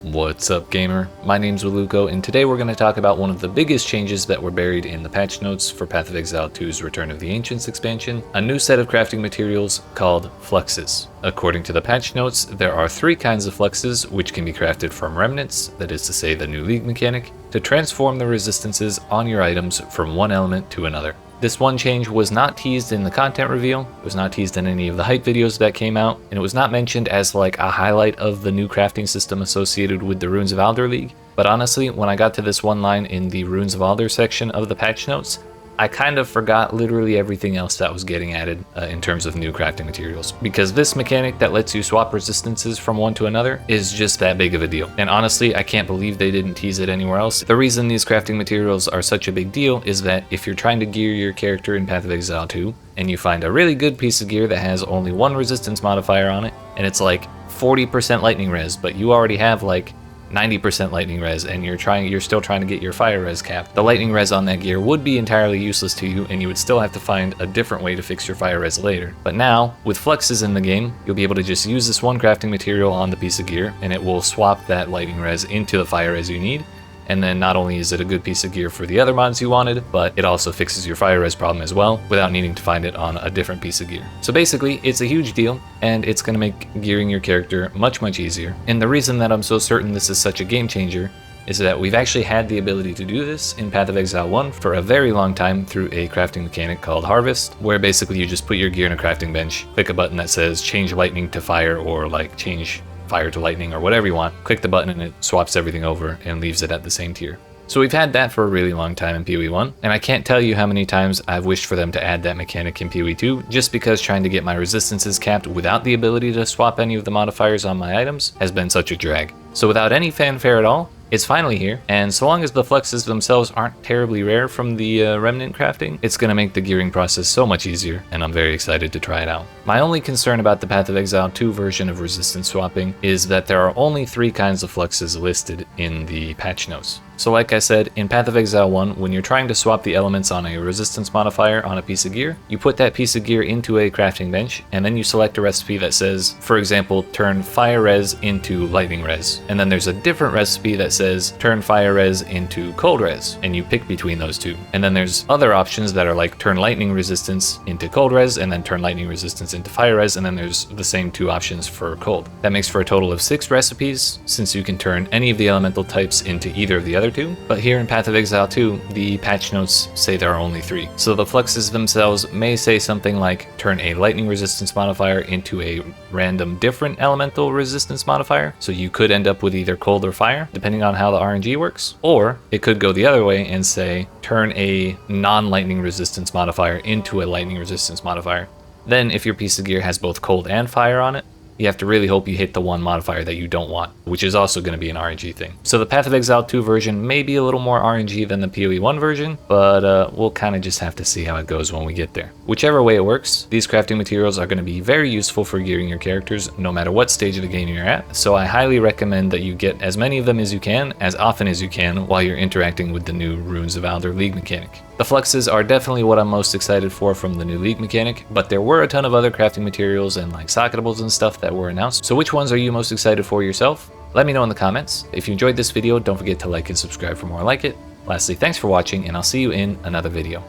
What's up, gamer? My name's Waluko, and today we're going to talk about one of the biggest changes that were buried in the patch notes for Path of Exile 2's Return of the Ancients expansion, a new set of crafting materials called Fluxes. According to the patch notes, there are 3 kinds of Fluxes which can be crafted from remnants, that is to say the new League mechanic, to transform the resistances on your items from one element to another. This one change was not teased in the content reveal, it was not teased in any of the hype videos that came out, and it was not mentioned as like a highlight of the new crafting system associated with the Runes of Aldur League. But honestly, when I got to this one line in the Runes of Aldur section of the patch notes, I kind of forgot literally everything else that was getting added in terms of new crafting materials, because this mechanic that lets you swap resistances from one to another is just that big of a deal. And honestly, I can't believe they didn't tease it anywhere else. The reason these crafting materials are such a big deal is that if you're trying to gear your character in Path of Exile 2, and you find a really good piece of gear that has only one resistance modifier on it, and it's like 40% lightning res, but you already have like 90% lightning res, and you're still trying to get your fire res capped, the lightning res on that gear would be entirely useless to you, and you would still have to find a different way to fix your fire res later. But now, with Fluxes in the game, you'll be able to just use this one crafting material on the piece of gear, and it will swap that lightning res into the fire res you need. And then not only is it a good piece of gear for the other mods you wanted, but it also fixes your fire res problem as well, without needing to find it on a different piece of gear. So basically, it's a huge deal, and it's going to make gearing your character much easier. And the reason that I'm so certain this is such a game changer is that we've actually had the ability to do this in Path of Exile 1 for a very long time through a crafting mechanic called Harvest, where basically you just put your gear in a crafting bench, click a button that says change lightning to fire, or like change fire to lightning, or whatever you want, click the button and it swaps everything over and leaves it at the same tier. So we've had that for a really long time in PoE1, and I can't tell you how many times I've wished for them to add that mechanic in PoE2, just because trying to get my resistances capped without the ability to swap any of the modifiers on my items has been such a drag. So without any fanfare at all, it's finally here, and so long as the Fluxes themselves aren't terribly rare from the remnant crafting, it's going to make the gearing process so much easier, and I'm very excited to try it out. My only concern about the Path of Exile 2 version of resistance swapping is that there are only 3 kinds of Fluxes listed in the patch notes. So like I said, in Path of Exile 1, when you're trying to swap the elements on a resistance modifier on a piece of gear, you put that piece of gear into a crafting bench, and then you select a recipe that says, for example, turn fire res into lightning res. And then there's a different recipe that says, turn fire res into cold res, and you pick between those 2. And then there's other options that are like turn lightning resistance into cold res, and then turn lightning resistance into fire res, and then there's the same 2 options for cold. That makes for a total of 6 recipes, since you can turn any of the elemental types into either of the other 2. But here in Path of Exile 2, the patch notes say there are only 3. So the Fluxes themselves may say something like turn a lightning resistance modifier into a random different elemental resistance modifier, so you could end up with either cold or fire, depending on how the RNG works. Or it could go the other way and say turn a non-lightning resistance modifier into a lightning resistance modifier. Then if your piece of gear has both cold and fire on it, you have to really hope you hit the one modifier that you don't want, which is also going to be an RNG thing. So the Path of Exile 2 version may be a little more RNG than the PoE1 version, but we'll kind of just have to see how it goes when we get there. Whichever way it works, these crafting materials are going to be very useful for gearing your characters no matter what stage of the game you're at, so I highly recommend that you get as many of them as you can, as often as you can, while you're interacting with the new Runes of Aldur League mechanic. The Fluxes are definitely what I'm most excited for from the new League mechanic, but there were a ton of other crafting materials and like socketables and stuff that were announced. So which ones are you most excited for yourself? Let me know in the comments. If you enjoyed this video, don't forget to like and subscribe for more like it. Lastly, thanks for watching, and I'll see you in another video.